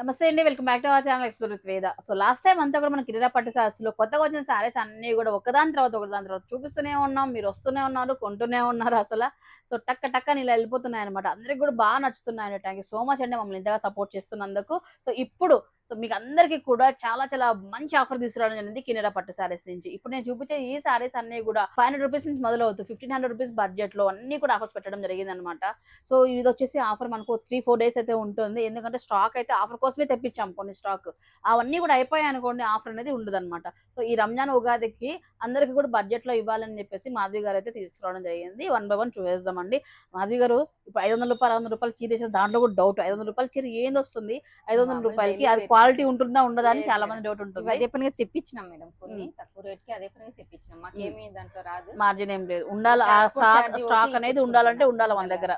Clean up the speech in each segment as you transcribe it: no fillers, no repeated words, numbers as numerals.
నమస్తే అండి, welcome back to our channel explore with వేద. సో లాస్ట్ టైం అంతా కూడా మన కిరాణా పట్టు సారీస్ లో కొత్తగా వచ్చిన సారీస్ అన్ని కూడా ఒకదాని తర్వాత చూపిస్తూనే ఉన్నాం. మీరు వస్తూనే ఉన్నారు, కొంటూనే ఉన్నారు అసలు. సో టక్క టక్క ఇలా వెళ్ళిపోతున్నాయి అనమాట. అందరికి కూడా బాగా నచ్చుతున్నాయి. థ్యాంక్ యూ సో మచ్ అండి మమ్మల్ని ఇంతగా సపోర్ట్ చేస్తున్నందుకు. సో ఇప్పుడు మీకు అందరికీ కూడా చాలా చాలా మంచి ఆఫర్ తీసుకురావడం జరిగింది కిరాణా పట్టు సారీస్ నుంచి. ఇప్పుడు నేను చూపించే ఈ సారీస్ అన్ని కూడా 500 రూపీస్ నుంచి మొదలవుతుంది. 1500 రూపీస్ బడ్జెట్ లో అన్ని కూడా ఆఫర్స్ పెట్టడం జరిగింది అనమాట. సో ఇది వచ్చేసి ఆఫర్ మనకు 3-4 డేస్ అయితే ఉంటుంది. ఎందుకంటే స్టాక్ అయితే ఆఫర్ కోసమే తెప్పించాం కొన్ని స్టాక్. అవన్నీ కూడా అయిపోయాయి అనుకోండి, ఆఫర్ అనేది ఉండదు అనమాట. సో ఈ రంజాన్ ఉగాదికి అందరికీ కూడా బడ్జెట్ లో ఇవ్వాలని చెప్పేసి మాధవి గారు అయితే తీసుకురావడం జరిగింది. 1 by 1 చూసేద్దామండి. మాధవి గారు ఇప్పుడు 500 రూపాయలు 600 రూపాయలు చీర వేసేది, దాంట్లో కూడా డౌట్ 500 రూపాయల చీర ఏంది వస్తుంది 500 రూపాయలకి, అది క్వాలిటీ ఉంటుందా ఉండదా అని చాలా మంది డౌట్ ఉంటుంది. అదే పనిగా తెప్పించినాం మేడం, కొన్ని తక్కువ రేట్ కి అదే పనిగా తెప్పించినాం. మాకేమీ దాంట్లో రాదు, మార్జిన్ ఏం లేదు. ఉండాలి ఆ స్టాక్ అనేది ఉండాలంటే ఉండాలి మన దగ్గర.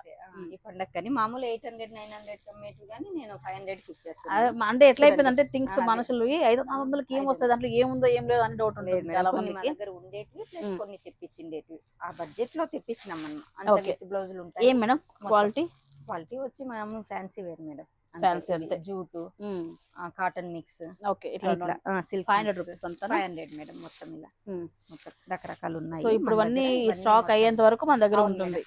ఈ పండగ కానీ మామూలు 800-900 కమ్మేటు కానీ నేను 500 కి ఇచ్చేస్తాను. అంటే ఎట్లా అయిపోయిందంటే థింగ్స్ మనుషులు 500-600కి ఏం వస్తుంది, దాంట్లో ఏముందో ఏం లేదు అని డౌట్ ఉంటుంది చాలా మందికి. దగ్గర ఉండేటివి ప్లస్ కొన్ని తెప్పించిండేటివి ఆ బడ్జెట్ లో తెప్పించినాం మనం. అంత విత్ బ్లౌజులు ఉంటాయి. ఏం మేడం క్వాలిటీ? క్వాలిటీ వచ్చి మనం ఫ్యాన్సీ వేర్ మేడం, ఫ్యాన్సీ అంతే. Jute, cotton mix. ఓకే, ఇట్లా సిల్క్ 500 రూపీస్ అంతా 500 మేడం. మొత్తం ఇలా మొత్తం రకరకాలు ఉన్నాయి. సో ఇప్పుడు అన్ని స్టాక్ అయ్యేంత వరకు మన దగ్గర ఉంటుంది.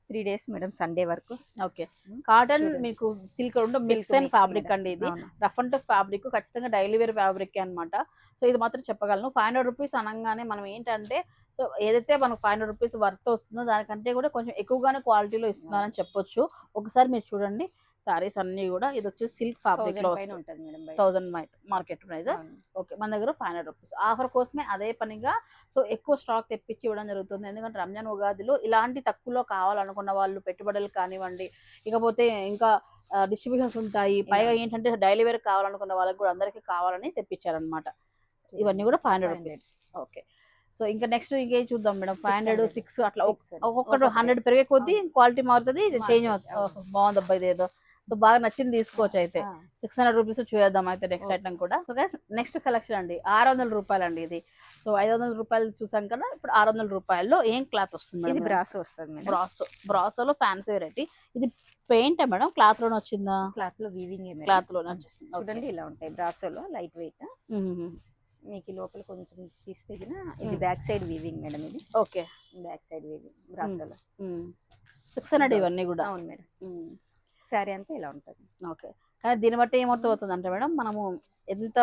3 days మేడం, సండే వరకు. ఓకే, కాటన్ మీకు సిల్క్ రెండు మిక్స్ అండ్ ఫ్యాబ్రిక్ అండి. ఇది రఫ్ అండ్ టఫ్ ఫ్యాబ్రిక్, ఖచ్చితంగా డైలీ వేర్ ఫ్యాబ్రిక్ అనమాట. సో ఇది మాత్రం చెప్పగలను. 500 రూపీస్ అనగానే మనం ఏంటంటే, సో ఏదైతే మనకు 500 రూపీస్ వర్త్ వస్తుందో దానికంటే కూడా కొంచెం ఎక్కువగానే క్వాలిటీలో ఇస్తున్నారని చెప్పొచ్చు. ఒకసారి మీరు చూడండి సారీస్ అన్ని కూడా. ఇది వచ్చేసి సిల్క్ ఫ్యాబ్రిక్ లో ఉంటుంది మేడం, 1000 మార్కెట్ ప్రైస్. ఓకే, మన దగ్గర 500 రూపీస్ ఆఫర్ కోసమే అదే పనిగా సో ఎక్కువ స్టాక్ తెప్పించి ఇవ్వడం జరుగుతుంది. ఎందుకంటే రంజాన్ ఉగాదిలో ఇలాంటి తక్కువలో కావాలనుకున్న వాళ్ళు పెట్టుబడులు కానివ్వండి, ఇకపోతే ఇంకా డిస్ట్రిబ్యూషన్స్ ఉంటాయి. పైగా ఏంటంటే డైలీ వేర్ కావాలనుకున్న వాళ్ళకి కూడా అందరికీ కావాలని తెప్పించారనమాట. ఇవన్నీ కూడా 500 రూపీస్. ఓకే, సో ఇంకా నెక్స్ట్ ఇంకేం చూద్దాం మేడం. 500, 6 అట్లా ఒక్కొక్కటి 100 పెరిగే కొద్దీ క్వాలిటీ మారుతుంది, చేంజ్ అవుతుంది. బాగుంది అబ్బాయి ఇదేదో. సో బాగా నచ్చింది, తీసుకోవచ్చు. అయితే 600 రూపీస్ చూద్దాం అయితే నెక్స్ట్ ఐటమ్ కూడా. సో నెక్స్ట్ కలెక్షన్ అండి 600 రూపాయలు అండి ఇది. సో 500 రూపాయలు చూసాం కదా, ఇప్పుడు 600 రూపాయల్లో ఏం క్లాత్ వస్తుంది? ఇది బ్రాసో వస్తుంది. బ్రాసోలో ఫ్యాన్సీ వెరైటీ. ఇది పెయింట్ మేడం, క్లాత్ లోనే వచ్చిందా? క్లాత్ లో వీవింగ్, క్లాత్ లోనే వచ్చేసింది. చూడండి ఇలా ఉంటాయి బ్రాసోలో, లైట్ వెయిట్. మీకు లోపల కొంచెం తీస్తే ఇది బ్యాక్ సైడ్ వీవింగ్ మేడం. ఇది ఓకే, బ్యాక్ సైడ్ వీవింగ్ బ్రాసోలో. 600 ఇవన్నీ కూడా. అవును మేడం. శారీ అంతా ఇలా ఉంటుంది. ఓకే, కానీ దీన్ని బట్టి ఏమవుతుంది అంటే మేడం, మనము ఎంత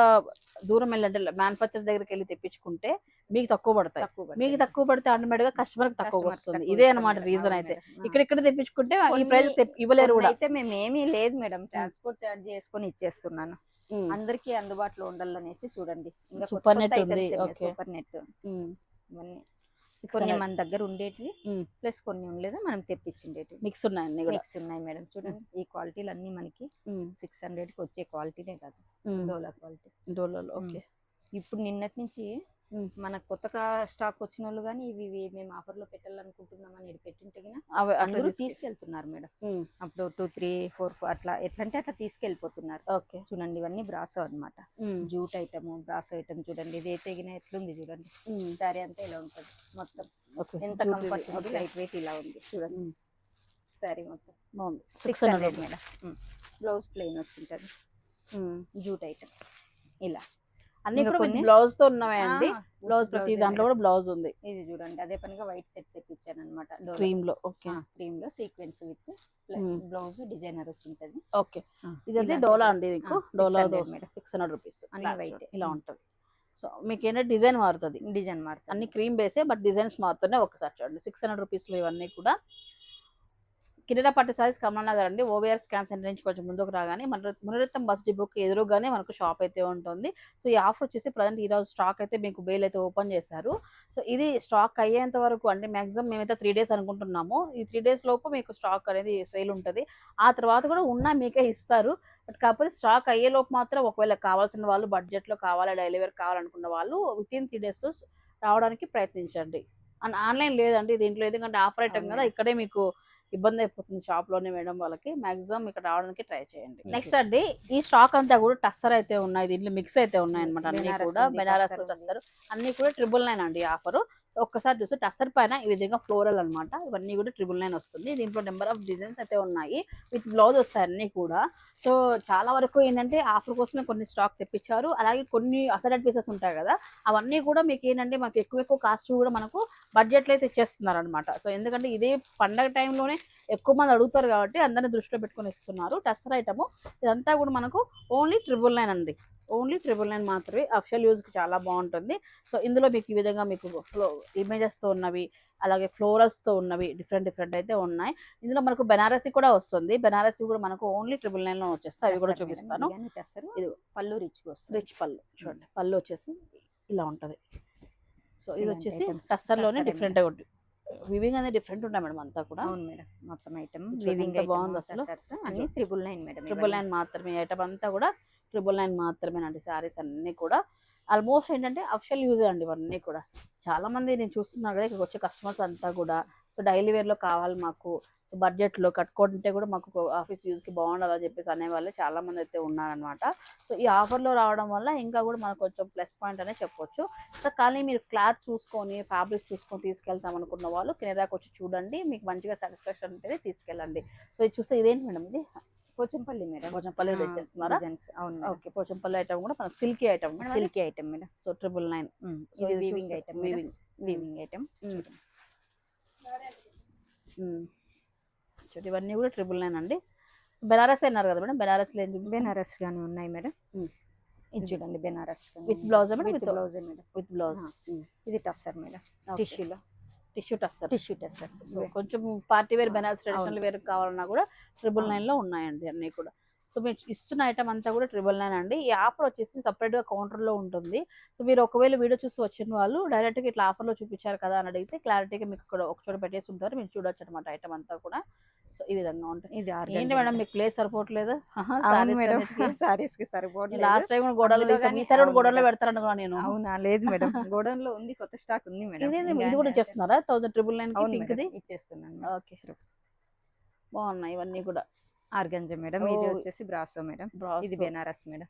దూరం వెళ్ళంటే మ్యానుఫ్యాక్చర్ దగ్గరికి వెళ్ళి తెప్పించుకుంటే మీకు తక్కువ పడతాయి. మీకు తక్కువ పడితే ఆటోమేటిక్ గా కస్టమర్ కి తక్కువ వస్తుంది. ఇదే అనమాట రీజన్. అయితే ఇక్కడ తెప్పించుకుంటే ఈ ప్రైస్ ఇవ్వలేరు కూడా. అయితే మేము ఏమీ లేదు మేడం, ట్రాన్స్పోర్ట్ చార్జ్ చేసుకొని ఇచ్చేస్తున్నాను. అందరికి అందుబాటులో ఉండాలనేసి. చూడండి సూపర్ నెట్ ఉంది. సూపర్ నెట్ ఇవన్నీ కొన్ని మన దగ్గర ఉండేటివి ప్లస్ కొన్ని ఉండలేదు మనం తెప్పించిండేటివి. మిక్స్ ఉన్నాయి, మిక్స్ ఉన్నాయి మేడం. చూడండి ఈ క్వాలిటీలు అన్ని మనకి 600 కి వచ్చే క్వాలిటీనే కాదు, డోలా క్వాలిటీ. డోలాలో ఓకే. ఇప్పుడు నిన్నటి నుంచి మన కొత్తగా స్టాక్ వచ్చిన వాళ్ళు కానీ ఇవి మేము ఆఫర్ లో పెట్టాలనుకుంటున్నామని పెట్టింటే అందరూ తీసుకెళ్తున్నారు మేడం. అప్పుడు 2, 3, 4 అట్లా ఎట్లంటే అట్లా తీసుకెళ్లిపోతున్నారు. ఓకే, చూడండి ఇవన్నీ బ్రాసో అనమాట. Jute item, brasso item. చూడండి ఇది అయితే ఎట్లుంది చూడండి. సారీ అంతా ఇలా ఉంటుంది మొత్తం. ఎంత కంఫర్టబుల్, లైట్ వెయిట్ ఇలా ఉంది చూడండి. సారీ మొత్తం 600 మేడం. బ్లౌజ్ ప్లెయిన్ వచ్చింటది, జూట్ ఐటమ్ ఇలా. అన్ని బ్లౌజ్ తో ఉన్నాయండి. బ్లౌజ్ ప్రతి దాంట్లో కూడా బ్లౌజ్ ఉంది. ఇది చూడండి అదే పనిగా వైట్ సెట్ తెప్పించాను అనమాట, క్రీమ్ లో. ఓకే, క్రీమ్ లో సీక్వెన్స్ విత్ బ్లౌజ్ డిజైనర్ వచ్చింటది. ఓకే, ఇది డోలా అండి. మీకు డోలా 600 రూపీస్ అన్ని వైట్ ఇలా ఉంటది. సో మీకు ఏంటంటే డిజైన్ మారుతుంది, అన్ని క్రీమ్ బేసే బట్ డిజైన్స్ మారుతున్నాయి. ఒకసారి చూడండి 600 రూపీస్ లో ఇవన్నీ కూడా. కిరాణా పట్టు సారీస్ కమలా నగర్ అండి, ఓవీఆర్ స్కాన్ సెంటర్ నుంచి కొంచెం ముందుకు రాగానే మునిరత్నం బస్ డిపోకి ఎదురుగానే మనకు షాప్ అయితే ఉంటుంది. సో ఈ ఆఫర్ వచ్చేసి ప్రజెంట్ ఈరోజు స్టాక్ అయితే మీకు బేల్ అయితే ఓపెన్ చేశారు. సో ఇది స్టాక్ అయ్యేంత వరకు అంటే మాక్సిమం మేమైతే 3 days అనుకుంటున్నాము. ఈ 3 days లోపు మీకు స్టాక్ అనేది సేల్ ఉంటుంది. ఆ తర్వాత కూడా ఉన్నా మీకే ఇస్తారు. బట్ కాకపోతే స్టాక్ అయ్యేలోపు మాత్రం ఒకవేళ కావాల్సిన వాళ్ళు బడ్జెట్లో కావాలి, డైలీ వేర్ కావాలనుకున్న వాళ్ళు వితిన్ 3 days లో రావడానికి ప్రయత్నించండి. ఆన్లైన్ లేదండి దీంట్లో, ఎందుకంటే ఆఫర్ ఐటమ్ కదా, ఇక్కడే మీకు ఇబ్బంది అయిపోతుంది షాప్ లోనే మేడం వాళ్ళకి. మాక్సిమం ఇక్కడ రావడానికి ట్రై చేయండి. నెక్స్ట్ అండి ఈ స్టాక్ అంతా కూడా టస్సర్ అయితే ఉన్నాయి, దీంట్లో మిక్స్ అయితే ఉన్నాయి అనమాట. అన్ని కూడా బెనారస్ టస్సర్ అన్ని కూడా 999 అండి ఆఫర్. ఒక్కసారి చూస్తే టసర్ పైన ఈ విధంగా ఫ్లోరల్ అన్నమాట. ఇవన్నీ కూడా 999 వస్తుంది. దీంట్లో నెంబర్ ఆఫ్ డిజైన్స్ అయితే ఉన్నాయి, విత్ బ్లౌజ్ వస్తాయి అన్నీ కూడా. సో చాలా వరకు ఏంటంటే ఆఫర్ కోసమే కొన్ని స్టాక్ తెప్పించారు. అలాగే కొన్ని అసలెడ్ పీసెస్ ఉంటాయి కదా, అవన్నీ కూడా మీకు ఏంటంటే మనకి ఎక్కువ కాస్ట్ కూడా మనకు బడ్జెట్లో అయితే ఇచ్చేస్తున్నారు అనమాట. సో ఎందుకంటే ఇదే పండగ టైంలోనే ఎక్కువ మంది అడుగుతారు కాబట్టి అందరిని దృష్టిలో పెట్టుకొని ఇస్తున్నారు. టసర్ ఐటమ్ ఇదంతా కూడా మనకు ఓన్లీ 999 అండి, ఓన్లీ 999 మాత్రమే. అఫిషియల్ యూజ్కి చాలా బాగుంటుంది. సో ఇందులో మీకు ఈ విధంగా మీకు ఇమేజెస్తో ఉన్నవి, అలాగే ఫ్లోరల్స్తో ఉన్నవి డిఫరెంట్ అయితే ఉన్నాయి. ఇందులో మనకు బెనారసి కూడా వస్తుంది. బెనారసి కూడా మనకు ఓన్లీ 999లో వచ్చేస్తాయి. అవి కూడా చూపిస్తాను. ఇది పళ్ళు రిచ్ పళ్ళు చూడండి. పళ్ళు వచ్చేసి ఇలా ఉంటుంది. సో ఇది వచ్చేసి టస్సర్లోనే డిఫరెంట్ వివింగ్ అనేది డిఫరెంట్ ఉంటాయి మేడం అంతా కూడా. అవును మేడం, మొత్తం ఐటమ్ వివింగ్ బాగుంది అసలు. అన్ని 999 మేడం, 999 మాత్రమే. ఐటమ్ అంతా కూడా 999 మాత్రమేనండి. శారీస్ అన్నీ కూడా ఆల్మోస్ట్ ఏంటంటే అఫిషియల్ యూజ్ అండి ఇవన్నీ కూడా. చాలా మంది నేను చూస్తున్నాను కదా ఇక్కడికి వచ్చే కస్టమర్స్ అంతా కూడా. సో డైలీ వేర్లో కావాలి మాకు, సో బడ్జెట్లో కట్టుకుంటే కూడా మాకు ఆఫీస్ యూజ్కి బాగుండదు అని చెప్పేసి అనేవాళ్ళు చాలా మంది అయితే ఉన్నారనమాట. సో ఈ ఆఫర్లో రావడం వల్ల ఇంకా కూడా మనకు కొంచెం ప్లస్ పాయింట్ అనే చెప్పొచ్చు. సో కానీ మీరు క్లాత్ చూసుకొని ఫ్యాబ్రిక్ చూసుకొని తీసుకెళ్తాం అనుకున్న వాళ్ళు కెనడాకి వచ్చి చూడండి, మీకు మంచిగా సాటిస్ఫాక్షన్ ఉంటుంది, తీసుకెళ్ళండి. సో ఇది చూస్తే ఇదేంటి మేడం, ఇది పోచంపల్లి మేడం. పోచంపల్లి రేట్ చేస్తున్నారా? అవును. ఓకే, పోచంపల్లి ఐటమ్ కూడా మనకు silky item, silky item madam. So 999. So ఇది వీవింగ్ ఐటమ్, వీవింగ్ ఐటమ్. ఇవన్నీ కూడా 999 అండి. సో బెనారస్ అన్నారు కదా మేడం, బెనారస్ బెనారస్ గానే ఉన్నాయి మేడం. ఇది చూడండి, Banaras with blouse madam, with blouse madam, with blouse. ఇది tussar madam, tissue tussar. So so కొంచెం party wear Banaras traditional wear కావాలన్నా కూడా 999లో ఉన్నాయండి అన్నీ కూడా. సో మీరు ఇస్తున్న ఐటమ్ అంతా కూడా 999 అండి. ఈ ఆఫర్ వచ్చేసి సపరేట్గా కౌంటర్లో ఉంటుంది. సో మీరు ఒకవేళ వీడియో చూసి వచ్చిన వాళ్ళు డైరెక్ట్గా ఇట్లా ఆఫర్లో చూపించారు కదా అని అడిగితే క్లారిటీగా మీకు ఇక్కడ ఒక చోట పెట్టేసి ఉంటారు, మీరు చూడొచ్చు అనమాట ఐటమ్ అంతా కూడా. సో ఈ విధంగా ఉంటుంది. ఇది ఏంటి మేడం మీకు ప్లేస్ సరిపోవట్లేదు? సారీస్ కి సరిపోవట్లేదు. లాస్ట్ టైం గోడౌన్లో ఈసారి కూడా గోడౌన్లో పెడతారనుకున్నా నేను. అవునా, లేదు మేడం, గోడౌన్ లో ఉంది, కొత్త స్టాక్ ఉంది మేడం. ఇది కూడా చేస్తున్నారా? 999 ఇచ్చేస్తున్నాను. ఓకే, బాగున్నాయి ఇవన్నీ కూడా. ఆర్గంజా మేడం, ఇది వచ్చేసి బ్రాసో మేడం, ఇది బెనారస్ మేడం.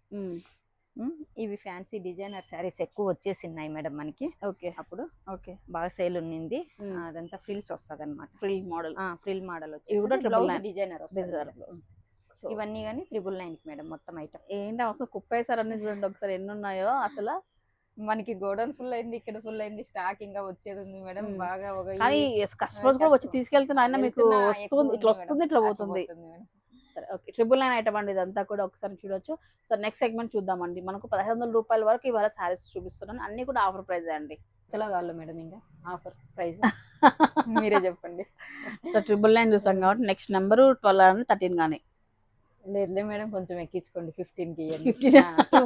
ఇవి ఫ్యాన్సీ డిజైనర్ శారీస్ ఎక్కువ వచ్చేసినాయి మేడం మనకి. ఓకే, అప్పుడు బాగా సేల్ ఉన్నింది. అదంతా ఫ్రిల్స్ వస్తుంది అనమాట, ఫ్రిల్ మోడల్ వచ్చి డిజైనర్ వస్తుంది. ఇవన్నీ కానీ 999 మేడం మొత్తం ఐటమ్. ఏంటి అసలు కుప్పేసారు అన్ని చూడండి ఒకసారి ఎన్ని ఉన్నాయో అసలు. మనకి గోడౌన్ ఫుల్ అయింది, ఇక్కడ ఫుల్ అయింది, స్టాక్ ఇంకా వచ్చేది ఉంది మేడం. బాగా కానీ కస్టమర్స్ కూడా వచ్చి తీసుకెళ్తున్నా మీకు వస్తుంది, ఇట్లా వస్తుంది, ఇట్లా పోతుంది. సరే, ఓకే, 999 ఐటమ్ అండి ఇదంతా కూడా. ఒకసారి చూడొచ్చు. సో నెక్స్ట్ సెగ్మెంట్ చూద్దామండి. మనకు 1500 రూపాయల వరకు ఇవాళ శారీస్ చూపిస్తున్నాను, అన్ని కూడా ఆఫర్ ప్రైస్ అండి. ఎంతలో కావాలి మేడం ఇంకా ఆఫర్ ప్రైస్ మీరే చెప్పండి. సో 999 చూసాం కాబట్టి నెక్స్ట్ నెంబర్ 12 అని 13 కానీ. లేదులే మేడం, కొంచెం ఎక్కించుకోండి, 15కి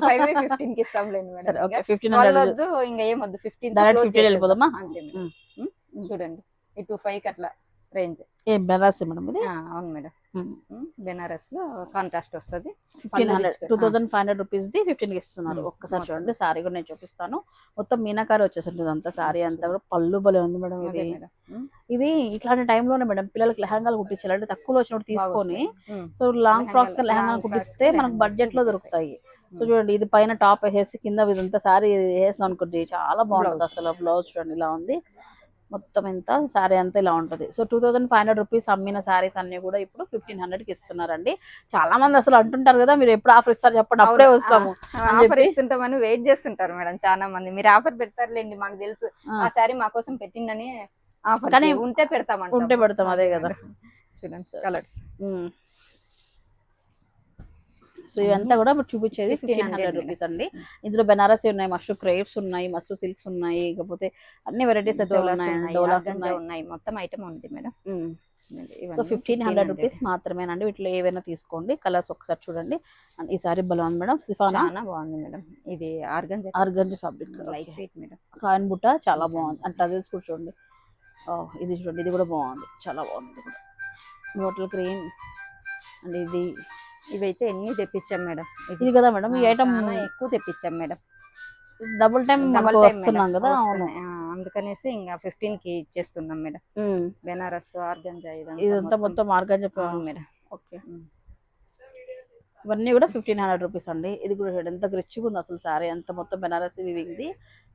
15కి ఇస్తాంలేండి మేడం. సరే, ఓకే, 1500 వద్దు, ఇంకా ఏమొద్దు, 15 డైరెక్ట్ 15 వెళ్ళిపోదామా? అంతే మేడం. చూడండి, ఈ 25కి అట్లా రేంజ్. ఏం బెనారస్ మేడం ఇది? అవును మేడం, బెనారస్ లో కాంట్రాస్ట్ వస్తుంది. 2500 రూపీస్ ది 15కి ఇస్తున్నారు. ఒక్కసారి చూడండి, సారీ కూడా నేను చూపిస్తాను. మొత్తం మీనాకారి వచ్చేసింది అంతా, సారీ అంతా కూడా. పళ్ళు భలే ఉంది మేడం ఇది. ఇది ఇట్లాంటి టైంలోనే మేడం పిల్లలకి లెహంగాలు కుట్టించాలి, అంటే తక్కువలో వచ్చినప్పుడు తీసుకొని సో లాంగ్ ఫ్రాక్స్ లెహంగాలు కుట్టిస్తే మనకు బడ్జెట్ లో దొరుకుతాయి. సో చూడండి, ఇది పైన టాప్ వేసేసి కింద ఇదంతా సారీ వేసాం అనుకోండి, చాలా బాగుంటుంది అసలు. బ్లౌజ్ చూడండి ఇలా ఉంది, మొత్తం ఎంత సారీ అంతా ఇలా ఉంటుంది. సో 2500 రూపీస్ అమ్మిన సారీస్ అన్ని కూడా ఇప్పుడు 1500కి ఇస్తున్నారండి. చాలా మంది అసలు అంటుంటారు కదా, మీరు ఎప్పుడు ఆఫర్ ఇస్తారు చెప్పండి, అప్పుడే వస్తాము. ఆఫర్ ఇస్తుంటామని వెయిట్ చేస్తుంటారు మేడం చాలా మంది. మీరు ఆఫర్ పెడతారులేండి, మాకు తెలుసు, ఆ సారీ మా కోసం పెట్టిండని ఆఫర్. కానీ ఉంటే పెడతాం, అదే కదా. చూడండి కలర్స్. సో ఇవంతా కూడా ఇప్పుడు చూపించేది 1500 రూపీస్ అండి. ఇందులో బెనారసీ ఉన్నాయి, మష్రూ క్రేప్స్ ఉన్నాయి, మష్రూ సిల్క్స్ ఉన్నాయి, ఇకపోతే అన్ని వెరైటీస్ అయితే ఉన్నాయి, డోలాస్ ఉన్నాయి, మొత్తం ఐటమ్ ఉంది మేడం. సో 1500 రూపీస్ మాత్రమేనండి. వీటిలో ఏవైనా తీసుకోండి. కలర్స్ ఒకసారి చూడండి. ఈ సారీ బాగుంది మేడం, సిఫానా బాగుంది మేడం. ఇది organza fabric, light weight madam. Coin బుట్ట చాలా బాగుంది. అంటే టజిల్స్ కూడా చూడండి, ఇది చూడండి, ఇది కూడా బాగుంది, చాలా బాగుంది. ఇది కూడా బాటిల్ గ్రీన్ అండ్ ఇది. ఇవైతే ఎన్ని తెప్పించాం మేడం, ఇది కదా మేడం ఈ ఐటమ్ ఎక్కువ తెప్పించాం మేడం. డబుల్ టైం వస్తున్నాం కదా, అందుకనేసి ఇంకా 15కి ఇచ్చేస్తున్నాం మేడం. బెనారస్ ఆర్గంజా ఇదంతా మొత్తం ఆర్గంజా మేడం. ఓకే, ఇవన్నీ కూడా 1500 రూపీస్ అండి. ఇది కూడా చూడండి ఎంత రిచ్గా ఉంది అసలు సారీ అంత మొత్తం బెనారసి వీవింగ్ది.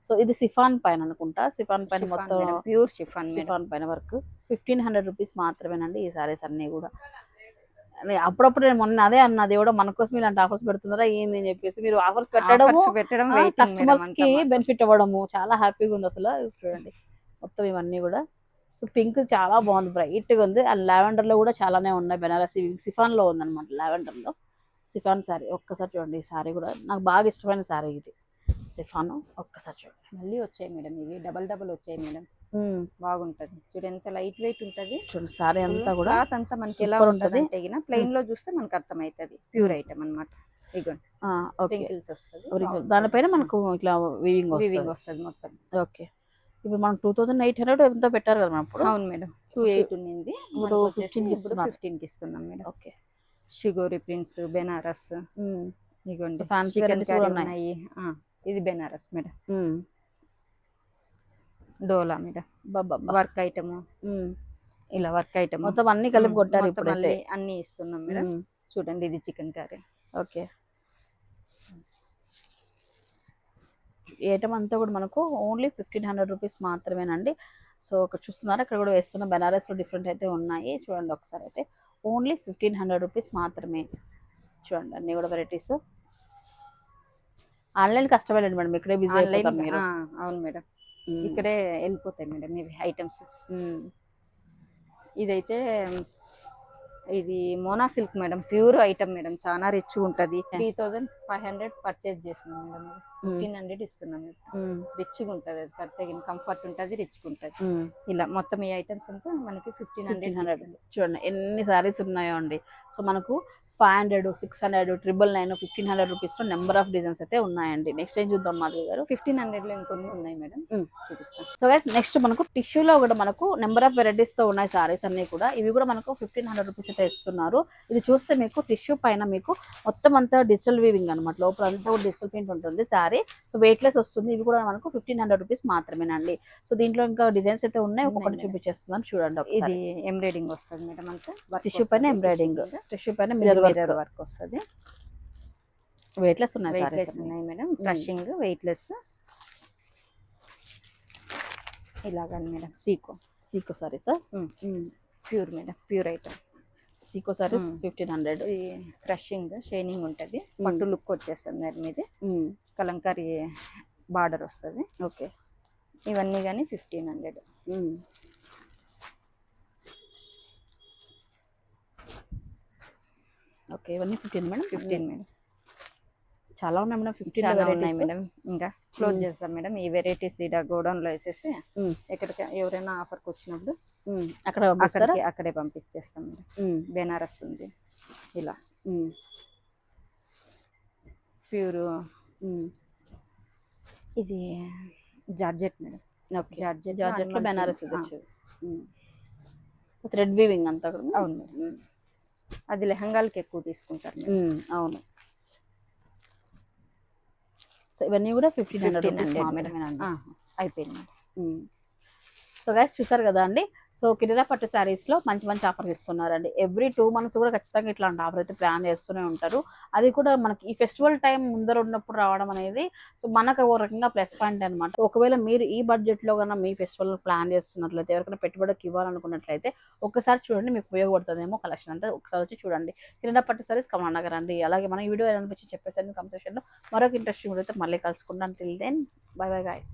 సో ఇది సిఫాన్ పైన అనుకుంటా, సిఫాన్ పైన మొత్తం ప్యూర్ షిఫాన్ సిఫాన్ పైన వర్క్ 1500 రూపీస్ మాత్రమేనండి ఈ సారీస్ అన్నీ కూడా. అప్పుడప్పుడు నేను మొన్న అదే అన్నది కూడా మన కోసం ఇలాంటి ఆఫర్స్ పెడుతున్నారా ఏంది అని చెప్పేసి మీరు ఆఫర్స్ పెట్టడం కస్టమర్స్ కి బెనిఫిట్ ఇవ్వడము చాలా హ్యాపీగా ఉంది అసలు. చూడండి మొత్తం ఇవన్నీ కూడా. సో పింక్ చాలా బాగుంది, బ్రైట్ గా ఉంది. ఆ లావెండర్ లో కూడా చాలానే ఉన్నాయి బెనారసి సిఫాన్ లో ఉందన్నమాట. లావెండర్ లో సిఫాన్ సారీ ఒక్కసారి చూడండి. ఈ సారీ కూడా నాకు బాగా ఇష్టమైన సారీ ఇది సిఫాన్. ఒక్కసారి చూడండి. మళ్ళీ వచ్చాయి మేడం ఇవి డబల్ వచ్చాయి మేడం. బాగుంటది చూడండి ఎంత లైట్ వెయిట్ ఉంటది. చూడండి సారీ అంతా కూడా క్లాత్ అంతా మనకి ఎలా ఉంటది అంటే ప్లెయిన్ లో చూస్తే మనకు అర్థమైతది ప్యూర్ ఐటమ్ అన్నమాట. ఇగోండి పింకిల్స్ వస్తది, దానిపైన మనకు ఇట్లా వీవింగ్ వస్తది మొత్తం. ఓకే ఇప్పుడు మనం 2800 ఎంతో పెట్టారు కదా మనం అప్పుడు. అవును మేడం 28 ఉండింది, ఇప్పుడు 15 కి ఇస్తున్నాం మేడం. ఓకే షిగోరి ప్రింట్స్ బెనారస్ ఇగోండి ఫ్యాన్సీ ఉన్నాయి. ఇది బెనారస్ మేడం, డోలా మేడం వర్క్ ఐటమ్. ఇలా వర్క్ ఐటమ్ మొత్తం అన్ని కలిపి కొట్టారు ఇప్పుడైతే అన్ని ఇస్తున్నాం మేడం. చూడండి ఇది చికెన్ కర్రీ. ఓకే ఈ ఐటమ్ అంతా కూడా మనకు ఓన్లీ 1500 రూపీస్ మాత్రమేనండి. సో ఇక్కడ చూస్తున్నారు అక్కడ కూడా వేస్తున్న బెనారస్లో డిఫరెంట్ అయితే ఉన్నాయి. చూడండి ఒకసారి అయితే ఓన్లీ 1500 రూపీస్ మాత్రమే. చూడండి అన్ని కూడా వెరైటీస్. ఆన్లైన్ కష్టపడండి మేడం, ఇక్కడే బిజీ అయిపోతారు మీరు. అవును మేడం ఇక్కడే వెళ్ళిపోతాయి మేడం ఇవి ఐటమ్స్. ఇదైతే ఇది Mona silk madam, pure item madam, చాలా రిచ్ ఉంటది. 3500 పర్చేస్ చేసినాం మేడం, 1500 ఇస్తున్నాం మేడం. రిచ్గా ఉంటది, అది కడితే కంఫర్ట్ ఉంటది, రిచ్గా ఉంటది. ఇలా మొత్తం ఈ ఐటమ్స్ అంతా మనకి 1500. చూడండి ఎన్ని సారీస్ ఉన్నాయో అండి. సో మనకు 500, 600, 999, 1500 రూపీస్ లో నెంబర్ ఆఫ్ డిజైన్స్ అయితే ఉన్నాయండి. నెక్స్ట్ ఏం చూద్దాం మాధవి గారు? 1500 లో ఇంకొన్ని ఉన్నాయి మేడం, చూపిస్తాను. సో గైస్ నెక్స్ట్ మనకు టిష్యూలో కూడా మనకు నెంబర్ ఆఫ్ వెరైటీస్ తో ఉన్నాయి సారీస్ అన్ని కూడా. ఇవి కూడా మనకు 1500 రూపీస్ అయితే ఇస్తున్నారు. ఇది చూస్తే మీకు టిష్యూ పైన మీకు మొత్తం అంతా డిజిటల్ వీవింగ్ అనమాట, లోపల అంతా కూడా డిజిటల్ ప్రింట్ ఉంటుంది సారీ. సో వెయిట్ లెస్ వస్తుంది. ఇవి కూడా మనకు 1500 రూపీస్ మాత్రమేనండి. సో దీంట్లో ఇంకా డిజైన్స్ అయితే ఉన్నాయి, ఒక్కొక్కటి చూపించేస్తున్నాను చూడండి. ఇది ఎంబ్రాయిడింగ్ వస్తుంది మేడం, అంతా టిష్యూ పైన ఎంబ్రాయిడింగ్, టిష్యూ పైన మిర్రర్ వర్క్ వస్తుంది. వెయిట్ లెస్ ఉన్నాయి, ఉన్నాయి మేడం. బ్రషింగ్ వెయిట్ లెస్ ఇలాగని madam. Sico saris pure madam, pure item. Sico saris 1500. Crushing shining ఉంటది, పట్టు లుక్ వచ్చేస్తుంది మేడం. ఇది కలంకారీ బార్డర్ వస్తుంది. ఓకే ఇవన్నీ కానీ 1500. ఓకే ఇవన్నీ 15 మేడం. 15 మేడం. చాలా ఉన్నాయి మేడం, 15 చాలా ఉన్నాయి మేడం. ఇంకా క్లోజ్ చేస్తాం మేడం ఈ వెరైటీస్. ఇక్కడ గోడౌన్ లో వేసేసి ఎక్కడికి ఎవరైనా ఆఫర్కి వచ్చినప్పుడు అక్కడే పంపించేస్తాం మేడం. బెనారస్ ఉంది ఇలా ప్యూర్. ఇది జార్జెట్ మేడం, జార్జెట్ లో బెనారస్ థ్రెడ్ వీవింగ్ అంతా కూడా. అవును మేడం, అది లెహంగాలకి ఎక్కువ తీసుకుంటారు. అవును. సో ఇవన్నీ కూడా 1500 రూపీస్ అయిపోయింది. సో గైస్ చూసారు కదా అండి. సో కిరిరా పట్టు శారీస్ లో మంచి మంచి ఆఫర్స్ ఇస్తున్నారండి. ఎవ్రీ 2 months కూడా ఖచ్చితంగా ఇట్లాంటి ఆఫర్ అయితే ప్లాన్ చేస్తూనే ఉంటారు. అది కూడా మనకి ఈ ఫెస్టివల్ టైం ముందర ఉన్నప్పుడు రావడం అనేది సో మనకు ఒక రకంగా ప్లస్ పాయింట్ అనమాట. ఒకవేళ మీరు ఈ బడ్జెట్ లో కన్నా మీ ఫెస్టివల్ ప్లాన్ చేస్తున్నట్లయితే, ఎవరికైనా పెట్టుబడికి ఇవ్వాలనుకున్నట్లయితే ఒకసారి చూడండి, మీకు ఉపయోగపడుతుందేమో కలెక్షన్ అంతా. ఒకసారి వచ్చి చూడండి. కిరిరా పట్టు శారీస్ కమలా నగర్ అండి. అలాగే మన వీడియో ఏదనిపించి చెప్పేసాను కమెంట్ సెక్షన్ లో. మరొక ఇంట్రెస్టింగ్ అయితే మళ్ళీ కలుసుకుంటాను. Till then bye bye guys.